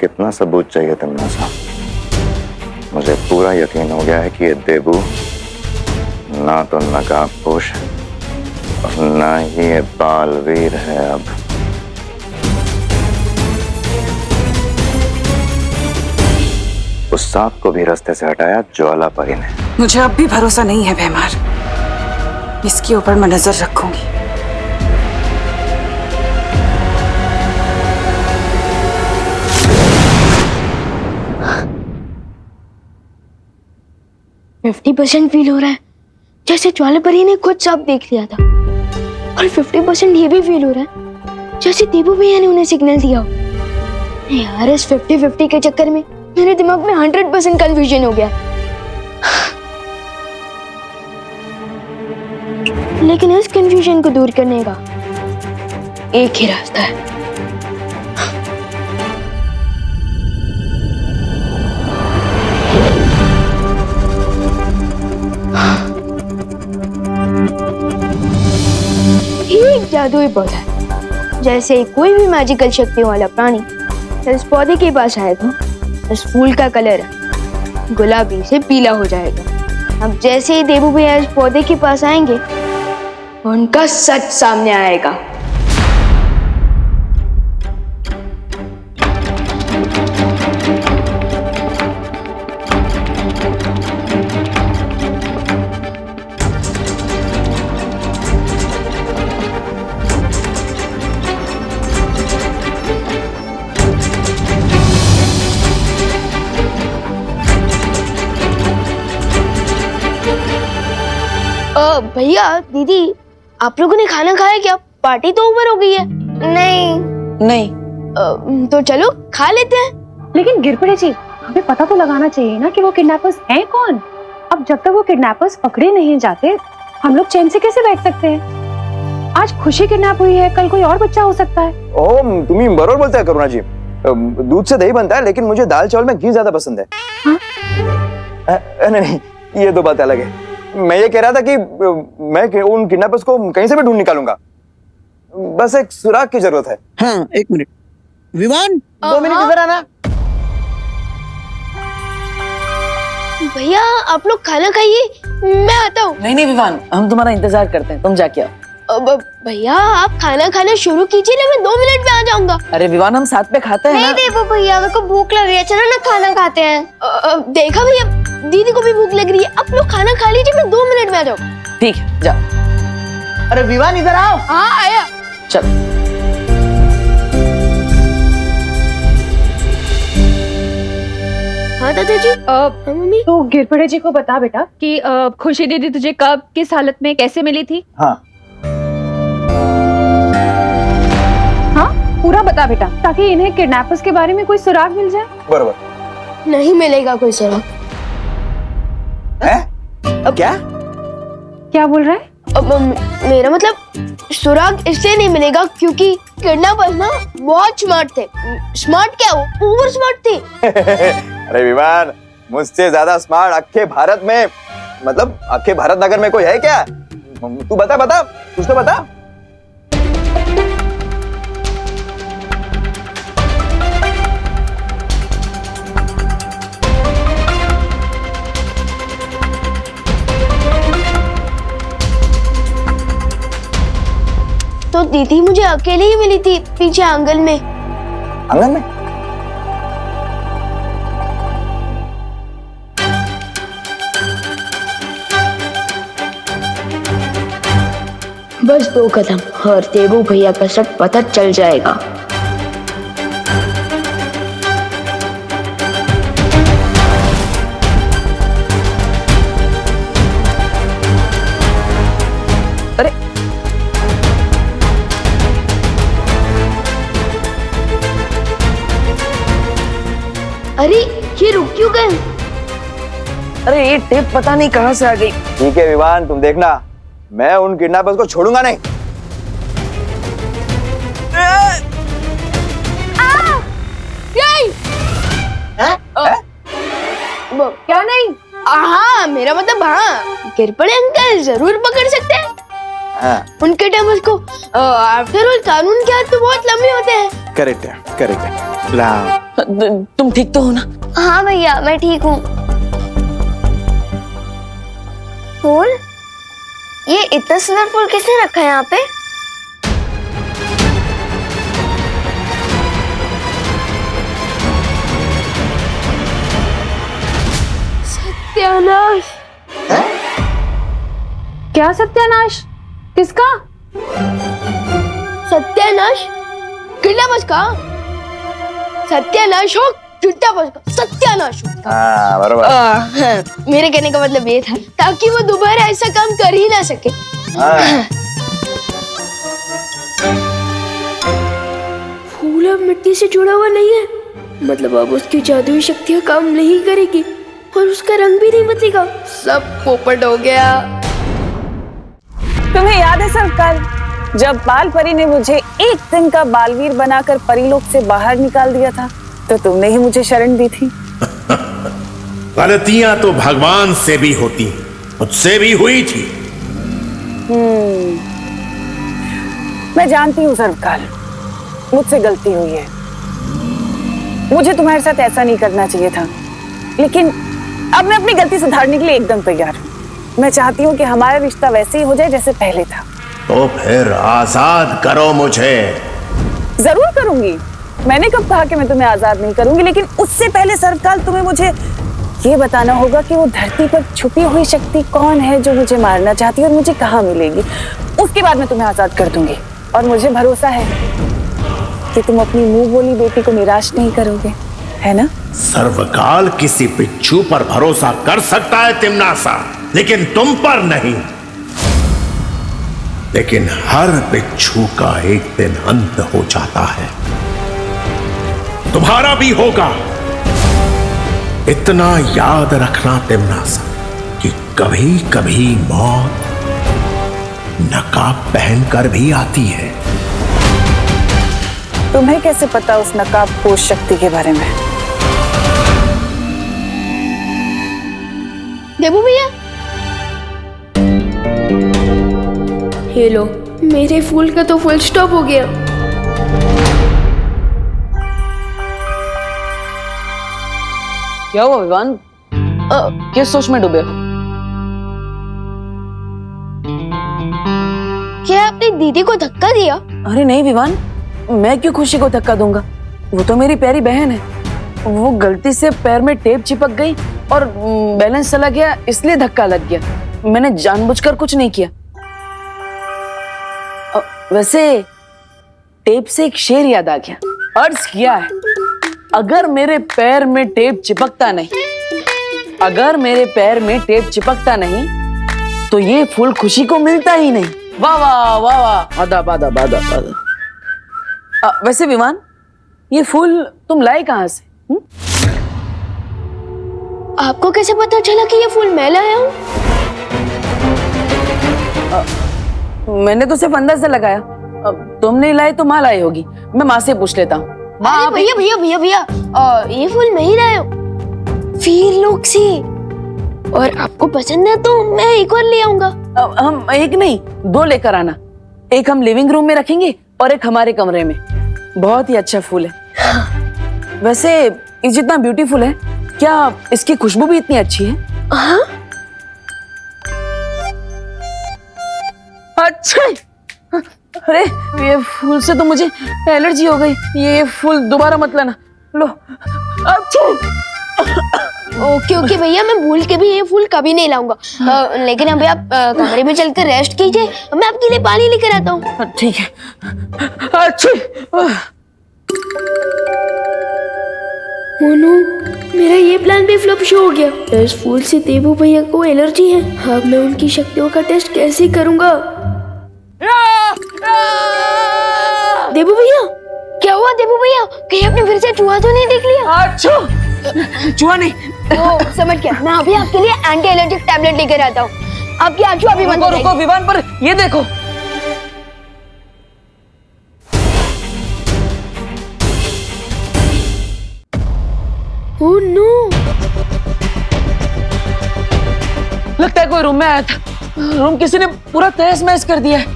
कितना सबूत चाहिए तुमने सा? मुझे पूरा यकीन हो गया है कि ये देबू ना तो नकाबपोश और ना ही ये बालवीर है। अब उस सांप को भी रास्ते से हटाया ज्वाला परी ने। मुझे अब भी भरोसा नहीं है भैमार, इसके ऊपर मैं नजर रखूंगी। %50 फील हो रहा है जैसे ज्वाला परी ने खुद सब देख लिया था, और 50% ये भी फील हो रहा है जैसे देबू भैया ने उन्हें सिग्नल दिया हो। यार इस 50-50 के चक्कर में मेरे दिमाग में 100% कंफ्यूजन हो गया। लेकिन इस कंफ्यूजन को दूर करने का एक ही रास्ता है। ये एक जादुई पौधा है। जैसे कोई भी मैजिकल शक्तियों वाला प्राणी इस पौधे के पास आएगा, इस फूल का कलर गुलाबी से पीला हो जाएगा। अब जैसे ही देबू भैया इस पौधे के पास आएंगे, उनका सच सामने आएगा। भैया दीदी, आप लोगों ने खाना खाया क्या? पार्टी तो ओवर हो गई है। नहीं तो चलो खा लेते हैं। लेकिन गिरपड़े जी, हमें पता तो लगाना चाहिए ना कि वो किडनैपर्स हैं कौन। अब जब तक वो किडनैपर्स पकड़े नहीं जाते, हम लोग चैन से कैसे बैठ सकते हैं? आज खुशी किडनैप हुई है, कल कोई और बच्चा हो सकता है। ओह, तुम्ही बरोबर बोलते हैं करुणा जी। दूध से दही बनता है, लेकिन मुझे दाल चावल में घी ज्यादा पसंद है। हाँ? नहीं, ये तो बात अलग है। मैं ये कह रहा था कि मैं उन किडनैपर्स को कहीं से भी ढूंढ निकालूंगा। बस एक सुराग की जरूरत है। हाँ, एक मिनट विवान, 2 मिनट इधर आना। भैया आप लोग खाना खाइए, मैं आता हूँ। नहीं विवान, हम तुम्हारा इंतजार करते हैं, तुम जाके आओ। भैया आप खाना खाना शुरू कीजिए ना, मैं 2 मिनट में आ जाऊंगा। अरे विवान, हम साथ में खाते हैं ना। नहीं देबू भैया, मेरे को भूख लग रही है, चलो ना खाना खाते हैं। देखा भैया, दीदी को भी भूख लग रही है। आप लोग खाना खा लीजिए, मैं 2 मिनट में आ जाऊंगा। ठीक है, जाओ। अरे विवान इधर आओ। हाँ आया। चल। हाँ दादा जी। मम्मी, तो गिरपड़े जी को बता बेटा कि खुशी दीदी तुझे कब, किस हालत में, कैसे मिली थी? हाँ हाँ, पूरा बता बेटा, ताकि इन्हें किडनैपर्स के बारे में कोई सुराग मिल जाए। बरोबर। नहीं मिलेगा कोई सुराग। अब क्या बोल रहा है? मेरा मतलब सुराग इसलिए नहीं मिलेगा क्योंकि किडनैपर्स ना बहुत स्मार्ट थे। स्मार्ट क्या, वो ओवर स्मार्ट थे। अरे विमान, मुझसे ज्यादा स्मार्ट अक्खे भारत में, मतलब अक्खे भारत नगर में कोई है क्या? तू बता कुछ तो बता। तो दीदी मुझे अकेले ही मिली थी पीछे आंगन में। आंगन में? बस 2 कदम और देबू भैया का सब पता चल जाएगा। अरे ये रुक क्यों गए? अरे ये टेप पता नहीं कहाँ से आ गई। ठीक है विवान, तुम देखना, मैं उन किडनैपर्स को छोड़ूंगा नहीं। क्या नहीं? हाँ मेरा मतलब हाँ, गिरपड़े अंकल जरूर पकड़ सकते हैं। हाँ उनके टेम्पल्स को आफ्टर ऑल कानून के हाथ तो बहुत लंबे होते हैं। करेक्ट है ला तुम ठीक तो हो ना? हाँ भैया मैं ठीक हूँ। फूल, ये इतना सुंदर फूल किसने रखा है यहाँ पे? सत्यानाश। क्या सत्यानाश? किसका? सत्यानाश? किडनैपर्स का? सत्यानाश हो किडनैपर्स का सत्यानाश हो। हाँ बराबर। हाँ, मेरे कहने का मतलब ये था ताकि वो दोबारा ऐसा काम कर ही ना सके। हाँ। फूल अब मिट्टी से जुड़ा हुआ नहीं है, मतलब अब उसकी जादुई शक्तियाँ काम नहीं करेगी और उसका रंग भी नहीं बदलेगा। सब पोपट हो गया। तुम्हें याद है सर, कल जब बाल परी ने मुझे एक दिन का बालवीर बनाकर परीलोक से बाहर निकाल दिया था, तो तुमने ही मुझे शरण दी थी। गलतियां तो भगवान से भी होती, मुझसे भी हुई थी। मैं जानती हूँ सर्वकाल, मुझसे गलती हुई है। मुझे तुम्हारे साथ ऐसा नहीं करना चाहिए था, लेकिन अब मैं अपनी गलती सुधारने के लिए एकदम तैयार हूँ। मैं चाहती हूँ कि हमारा रिश्ता वैसे ही हो जाए जैसे पहले था। तो फिर आजाद करो मुझे। जरूर करूंगी। मैंने कब कहा कि मैं तुम्हें आजाद नहीं करूंगी, लेकिन उससे पहले सर्वकाल तुम्हें मुझे ये बताना होगा कि वो धरती पर छुपी हुई शक्ति कौन है जो मुझे मारना चाहती है और मुझे कहाँ मिलेगी। उसके बाद मैं तुम्हें आजाद कर दूंगी और मुझे भरोसा है कि तुम अपनी मुंह बोली बेटी को निराश नहीं करोगे, है ना? सर्वकाल किसी बिच्छू पर भरोसा कर सकता है तिमनासा, लेकिन तुम पर नहीं। लेकिन हर बिच्छू का एक दिन अंत हो जाता है, तुम्हारा भी होगा। इतना याद रखना तिमनासा कि कभी कभी मौत नकाब पहनकर भी आती है। तुम्हें कैसे पता उस नकाबपोश शक्ति के बारे में? देबू भैया, ये लो, मेरे फूल का तो फुल स्टॉप हो गया। क्या हुआ विवान? किस सोच में डूबे हो? क्या आपने दीदी को धक्का दिया? अरे नहीं विवान, मैं क्यों खुशी को धक्का दूंगा? वो तो मेरी प्यारी बहन है। वो गलती से पैर में टेप चिपक गई और बैलेंस चला गया, इसलिए धक्का लग गया। मैंने जानबूझकर कुछ नहीं किया। वैसे टेप से एक शेर याद आ गया। अर्ज किया है, अगर मेरे पैर में टेप चिपकता नहीं, अगर मेरे पैर में टेप चिपकता नहीं तो ये फूल खुशी को मिलता ही नहीं। वाह वाह वाह वाह, आदा बादा बादा बादा। वैसे विमान, ये फूल तुम लाए कहाँ से? आपको कैसे पता चला कि ये फूल मैं लाया हूँ? मैंने तो सिर्फ अंदर से लगाया। तुम नहीं लाए तो माँ लाई होगी। मैं माँ से पूछ लेता हूँ। अरे भैया भैया भैया भैया, ये फूल मैं ही लाया हूँ, वीर लोक से। और आपको पसंद है तो मैं एक और ले आऊंगा। हम एक नहीं, दो लेकर आना। एक हम लिविंग रूम में रखेंगे और एक हमारे कमरे में। बहुत ही अच्छा फूल है। वैसे ये जितना ब्यूटीफुल है, क्या इसकी खुशबू भी इतनी अच्छी है? हाँ? अच्छा, अरे ये फूल से तो मुझे एलर्जी हो गई। ये फूल दोबारा मत लाना। लो। अच्छा। ओके ओके भैया, मैं भूल के भी ये फूल कभी नहीं लाऊंगा। लेकिन अभी आप कमरे में चलकर रेस्ट कीजिए, मैं आपके लिए पानी लेकर आता हूँ। ठीक है। अच्छा। मोनू, मेरा ये प्लान भी फ्लॉप शो हो गया। इस फूल से देबू भैया को एलर्जी है। अब मैं उनकी शक्तियों का टेस्ट कैसे करूंगा? देबू भैया, क्या हुआ देबू भैया? कहीं आपने फिर से चूहा तो नहीं देख लिया? अच्छा, चूहा नहीं। ओ, समझ गया। मैं अभी आपके लिए एंटी एलर्जिक टैबलेट लेकर आता हूँ। आपकी आंखें अभी बंद हो जाएगी। रुको विमान, पर ये देखो। ओह नो, लगता है कोई रूम में आया था। रूम किसी ने पूरा तहस महस कर दिया है।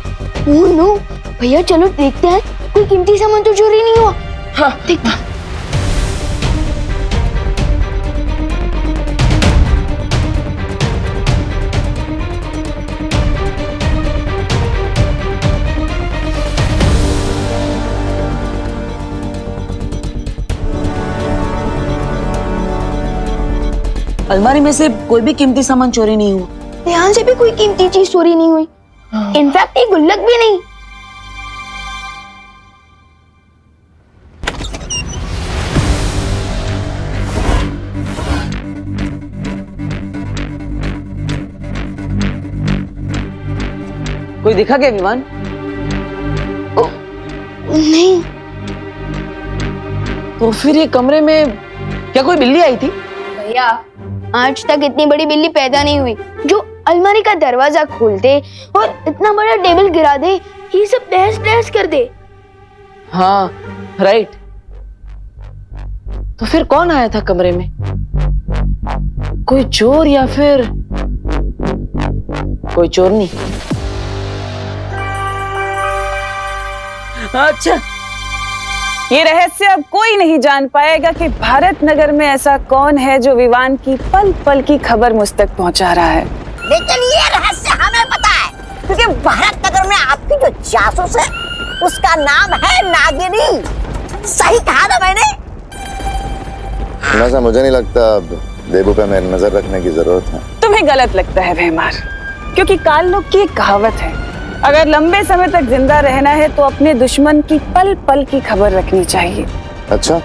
ओह नो, भैया चलो देखते हैं, कोई कीमती सामान तो चोरी नहीं हुआ। हाँ देखते हैं। अलमारी में से कोई भी कीमती सामान चोरी नहीं हुआ। यहाँ से भी कोई कीमती चीज चोरी नहीं हुई। इनफैक्ट एक गुल्लक भी नहीं। कोई दिखा क्या विमान? नहीं। तो फिर ये कमरे में क्या कोई बिल्ली आई थी? भैया आज तक इतनी बड़ी बिल्ली पैदा नहीं हुई जो अलमारी का दरवाजा खोल दे और इतना बड़ा टेबल गिरा दे, ये सब तहस नहस कर दे। हाँ राइट। तो फिर कौन आया था कमरे में? कोई चोर या फिर कोई चोरनी? अच्छा, ये रहस्य अब कोई नहीं जान पाएगा कि भारत नगर में ऐसा कौन है जो विवान की पल पल की खबर मुझ तक पहुंचा रहा है। लेकिन ये रहस्य हमें पता है, क्योंकि भारत नगर में आपकी जो जासूस है उसका नाम है नागिनी। सही कहा ना मैंने? ऐसा मुझे नहीं लगता अब देबू पे मेरी नजर रखने की जरूरत है। तुम्हें गलत लगता है भैमार, क्योंकि काल लोग की एक कहावत है, अगर लंबे समय तक जिंदा रहना है तो अपने दुश्मन की पल पल की खबर रखनी चाहिए। अच्छा,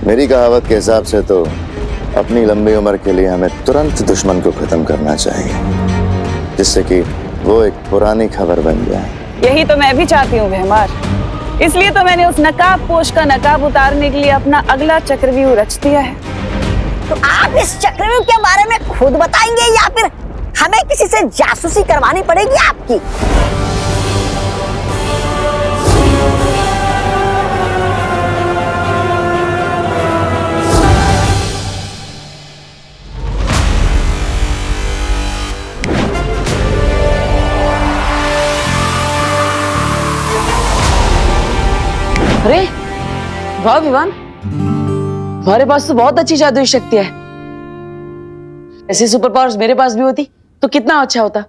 मेरी कहावत के हिसाब से तो अपनी लंबी उम्र के लिए हमें तुरंत दुश्मन को खत्म करना चाहिए, जिससे कि वो एक पुरानी खबर बन जाए। यही तो मैं भी चाहती हूँ भैमार, इसलिए तो मैंने उस नकाब पोश का नकाब उतारने के लिए अपना अगला चक्रव्यूह रच दिया है। तो आप इस चक्रव्यूह के बारे में खुद बताएंगे या फिर हमें किसी से जासूसी करवानी पड़ेगी आपकी? अरे वाह विवान, हमारे पास तो बहुत अच्छी जादुई शक्ति है। ऐसी सुपर पावर्स मेरे पास भी होती तो कितना अच्छा होता।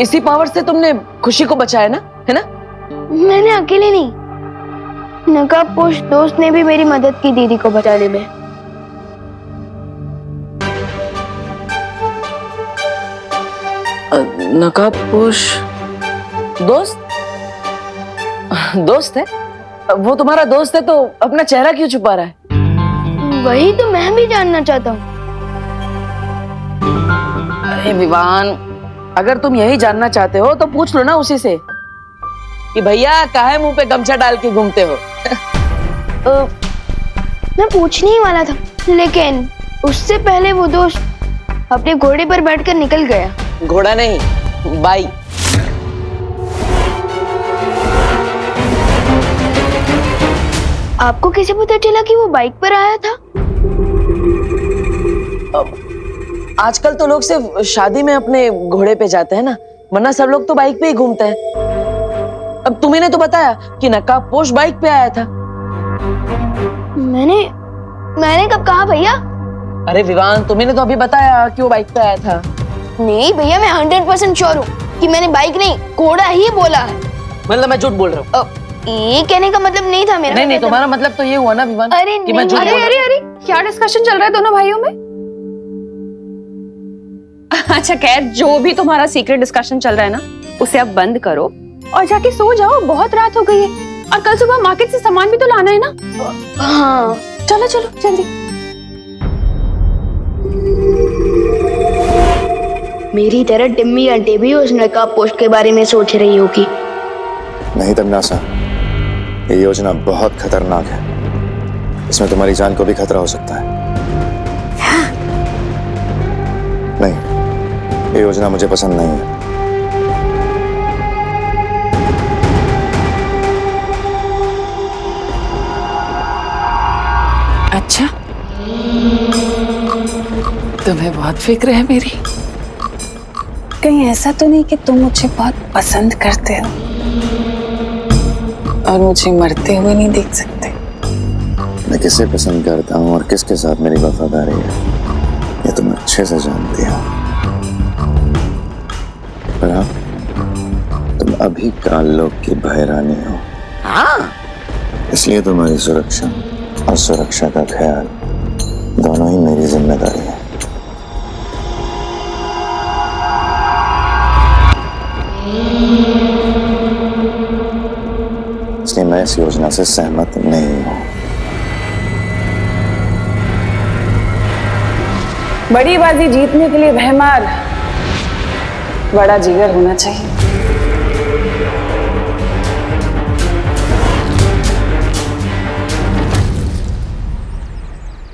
इसी पावर से तुमने खुशी को बचाया ना, है ना? मैंने अकेले नहीं, नकाबपोश दोस्त ने भी मेरी मदद की दीदी को बचाने में। नकाबपोश दोस्त? दोस्त है? वो तुम्हारा दोस्त है तो अपना चेहरा क्यों छुपा रहा है? वही तो मैं भी जानना चाहता हूँ। अरे विवान, अगर तुम यही जानना चाहते हो तो पूछ लो ना उसी से कि भैया काहे मुंह पे गमछा डाल के घूमते हो। मैं पूछने ही वाला था, लेकिन उससे पहले वो दोस्त अपने घोड़े पर बैठकर निकल गया। घोड़ा नहीं, बाई। आपको कैसे पता चला कि वो बाइक पर आया था? आजकल तो लोग सिर्फ शादी में अपने घोड़े पे जाते हैं ना, वरना सब लोग तो बाइक पे ही घूमते हैं। अब तुम्हें तो बताया कि नकाबपोश बाइक पे आया था। मैंने कब कहा भैया? अरे विवान, तुम्हें तो अभी बताया कि वो बाइक पे आया था। नहीं भैया, मैं 100% श्योर हूँ कि मैंने बाइक नहीं घोड़ा ही बोला है। मतलब मैं झूठ बोल रहा हूँ? ये कहने का मतलब नहीं था मेरा। नहीं, तुम्हारा मतलब तो ये हुआ ना विवान? अरे कि मैं झूठ बोल रहा हूँ। अरे क्या डिस्कशन चल रहा है दोनों भाइयों में? अच्छा खैर, जो भी तुम्हारा सीक्रेट डिस्कशन चल रहा है ना, उसे अब बंद करो और जाके सो जाओ, बहुत रात हो गई है और कल सुबह मार्केट से सामान भी तो लाना है ना। हाँ चलो चलो जल्दी। मेरी तरह टिम्मी आंटी भी उस नकाबपोश के बारे में सोच रही होगी। नहीं तमन्नासा, ये योजना बहुत खतरनाक है। इसमें तुम्हारी जान को भी खतरा हो सकता है। नहीं, ये योजना मुझे पसंद नहीं है। अच्छा, तुम्हें बहुत फिक्र है मेरी। कहीं ऐसा तो नहीं कि तुम मुझे बहुत पसंद करते हो और मुझे मरते हुए नहीं देख सकते? मैं किसे पसंद करता हूँ और किसके साथ मेरी वफादारी है, ये तुम अच्छे से जानती हो। पर हाँ, तुम अभी काल लोक की भयरानी हो। हाँ, इसलिए तुम्हारी सुरक्षा और सुरक्षा का ख्याल दोनों ही मेरी जिम्मेदारी है। इसलिए मैं इस योजना से सहमत नहीं हूं। बड़ी बाजी जीतने के लिए भयमार बड़ा जिगर होना चाहिए।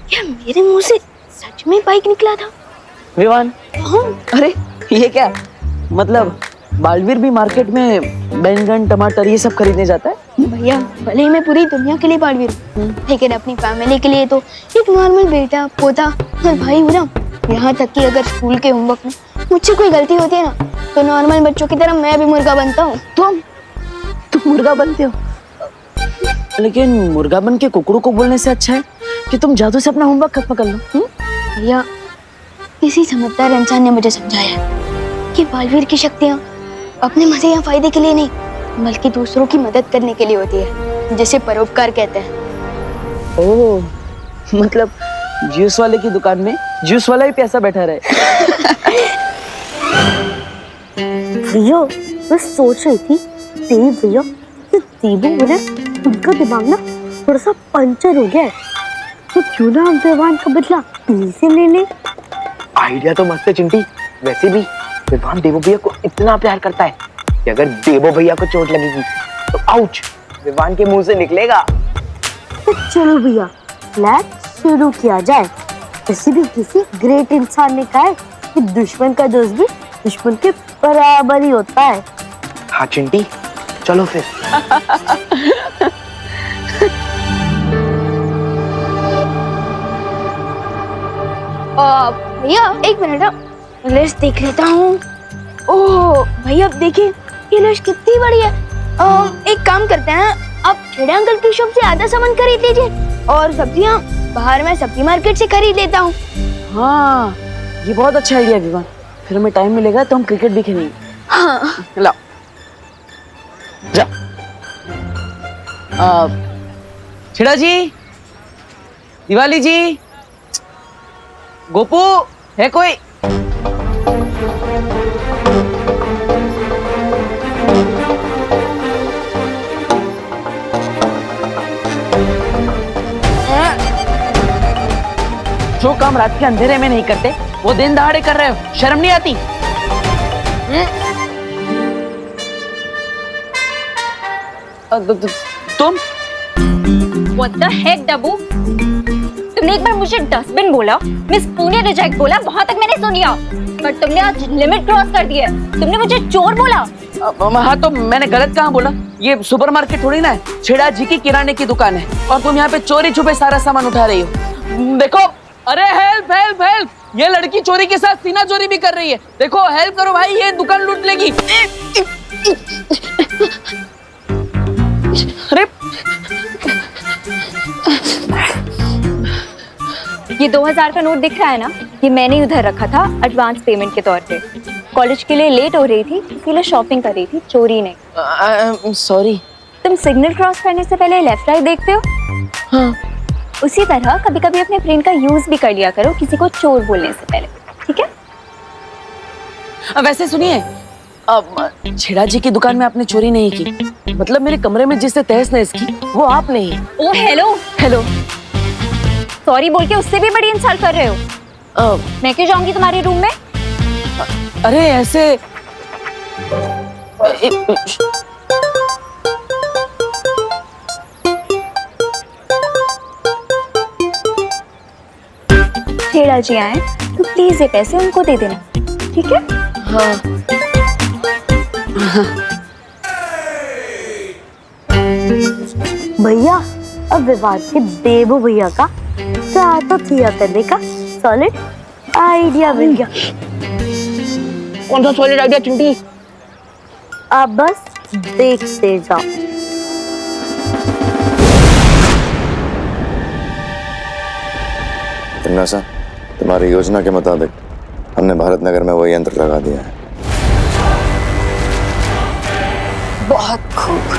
क्या मेरे मुंह से सच में बाइक निकला था? विवान, हाँ। अरे ये क्या मतलब बालवीर भी मार्केट में बैंगन टमाटर ये सब खरीदने जाता है? भैया भले ही मैं पूरी दुनिया के लिए बालवीर हूँ, लेकिन अपनी फैमिली के लिए तो एक नॉर्मल बेटा पोता और भाई हूँ ना। यहाँ तक कि अगर स्कूल के होमवर्क में मुझसे कोई गलती होती है ना, तो नॉर्मल बच्चों की तरह मैं भी मुर्गा बनता हूँ। तुम मुर्गा बनते हो? लेकिन मुर्गा बन के कुकड़ू को बोलने से अच्छा है कि तुम जादू से अपना होमवर्क खत्म कर लो। भैया किसी समझदार इंसान ने मुझे समझाया कि बालवीर की शक्तियाँ अपने मजे या फायदे के लिए नहीं, बल्कि दूसरों की मदद करने के लिए होती है, जिसे परोपकार कहते हैं। ओह, मतलब जूस वाले की दुकान में जूस वाला ही पैसा बैठा रहे। भैया मैं सोच रही थी देव भैया कि देवू बोले उनका दिमाग ना थोड़ा सा पंचर हो गया है, तो क्यों ना हम विवान का बदला पी से ले ले। आइडिया तो मस्त है चिंटी। वैसे भी विवान देवो भैया को इतना प्यार करता है कि अगर देवो भैया को चोट लगेगी तो आउच विवान के मुंह से निकलेगा। तो चलो भैया प्लान शुरू किया जाए। वैसे भी किसी ग्रेट इंसान ने कहा है कि दुश्मन का दोस्त भी दुश्मन के बराबर ही होता है। हाँ चिंटी, चलो फिर। भैया एक मिनट, लिस्ट देख लेता हूँ। ओह भैया अब देखिए ये लिस्ट कितनी बड़ी है। एक काम करते हैं, आप खेड़े अंकल की शॉप से आधा सामान खरीद लीजिए और सब्जियाँ बाहर मैं सब्जी मार्केट से खरीद लेता हूँ। हाँ ये बहुत अच्छा आइडिया विवान, फिर हमें टाइम मिलेगा तो हम क्रिकेट भी खेलेंगे। हाँ लाओ जा। छिड़ा जी, दिवाली जी, गोपू है कोई? जो काम रात के अंधेरे में नहीं करते वो दिन दहाड़े कर रहे हो, शर्म नहीं आती? तुम What the heck, डब्बू? तुमने एक बार मुझे डस्टबिन बोला, मिस पुणे रिजेक्ट बोला, वहाँ तक मैंने सुन लिया, पर तुमने आज लिमिट क्रॉस कर दी है। तुमने मुझे चोर बोला। हाँ तो मैंने गलत कहाँ बोला? ये सुपरमार्केट थोड़ी ना है, छेड़ा जी की किराने की दुकान है और तुम यहाँ पे चोरी छुपे सारा सामान उठा रही हो। देखो, अरे हेल्प हेल्प हेल्प, ये लड़की चोरी के साथ सीना चोरी भी कर रही है। देखो हेल्प करो भाई, ये दुकान लूट लेगी। अरे ये 2000 का नोट दिख रहा है ना, ये मैंने उधर रखा था एडवांस पेमेंट के तौर पे। कॉलेज के लिए लेट हो रही थी, इसीलिए शॉपिंग कर रही थी, चोरी नहीं। सॉरी। तुम सिग्नल क्रॉस करने से पहले लेफ्ट राइट देखते हो? हाँ। उसी तरह कभी कभी अपने ब्रेन का यूज भी कर लिया करो किसी को चोर बोलने से पहले, ठीक है? वैसे सुनिए, छेड़ा जी की दुकान में आपने चोरी नहीं की, मतलब मेरे कमरे में जिससे तहस नहस की वो आप नहीं। ओ हेलो हेलो, सॉरी बोल के उससे भी बड़ी इंसल्ट कर रहे हो। मैं क्यों जाऊंगी तुम्हारे रूम में? अरे ऐसे छेड़ा जी आए तो प्लीज ये पैसे उनको दे देना, ठीक है? हाँ। भैया अब विवाद के देवो भैया का क्या तो थिया करने का सॉलिड आइडिया मिल गया। कौन सा सॉलिड आइडिया चिंटी? आप बस देखते जाओ। टिमनासा, तुम्हारी योजना के मुताबिक हमने भारत नगर में वो यंत्र लगा दिया है। बहुत खूब।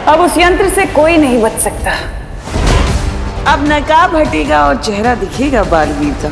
अब उस यंत्र से कोई नहीं बच सकता। अब नकाब हटेगा और चेहरा दिखेगा बालवीर का।